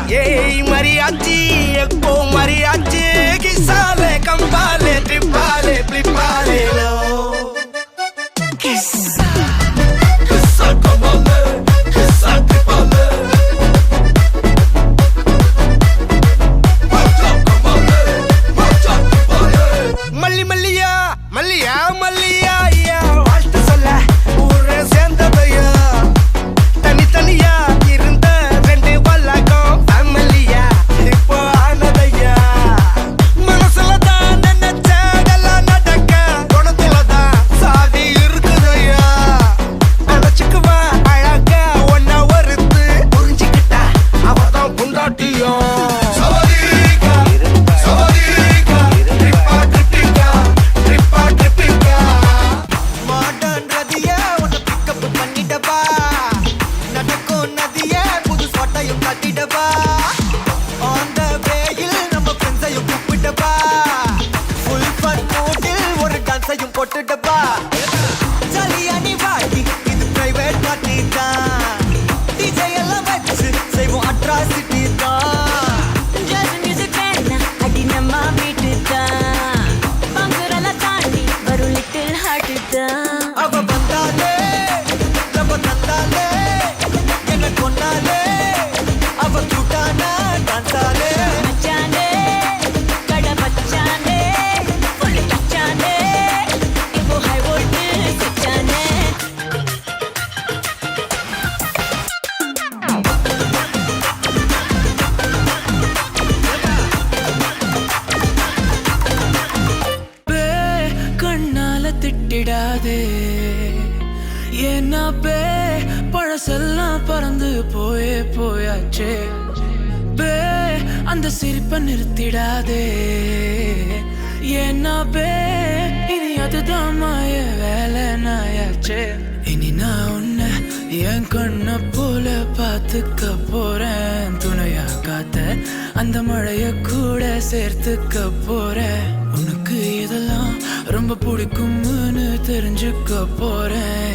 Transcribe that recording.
Yey mariachi, eko mariachi, kisale, kambale, tripale, flipale, lo. Kissa, kissa, kambale, kissa, tripale. Macha kambale, macha tripale. Malli malliya, malliya, malliya, ya. Vastu solla, ஊரே சேர்ந்ததையா. தனி தனியா இருந்த ரெண்டு வல்லகம் ஃபேமிலியா இப்போ ஆனதையா. மனசுல தான் நினைச்சதெல்லாம் நடக்க குணத்துல தான் சாதி இருக்குதையா. நினைச்சுக்குவா அழகா ஒன்ன ஒருத்து புரிஞ்சுக்கிட்டா அவதான் புண்டாட்டியும். போட்டுடப்பா ஜாலியானி வாடி இது பிரைவேட் பார்ட்டி தான். டிஜே எல்லாம் வச்சு செய்வோம் அட்ராசிட்டி தான். ஜாஸ் மியூசிக் வேணா அடி நம்ம வீட்டு தான். பங்குரெல்லாம் தாண்டி வரும் லிட்டில் ஹார்ட் தான். அவ வந்தாலே நம்ம தந்தாலே என்ன கொண்டாலே அவ கூட்டானா டான்ஸாலே. மச்சானே கடை மச்சானே புள்ளி மச்சானே இப்போ ஹை வோல்ட் மச்சானே. கண்ணால திட்டிடாதே ஏன்னா பழசெல்லாம் பறந்து போயாச்சே. அந்த சிரிப்பை நிறுத்திடாதே ஏன்னா இனி அதுதான் மாய வேலை நாயாச்சே. இனி நான் உன்னை என் கண்ண போல பார்த்துக்க போறேன். துணையா காத்த அந்த மழைய கூட சேர்த்துக்க போறேன். உனக்கு இதெல்லாம் ரொம்ப பிடிக்கும்னு தெரிஞ்சுக்க போறேன்.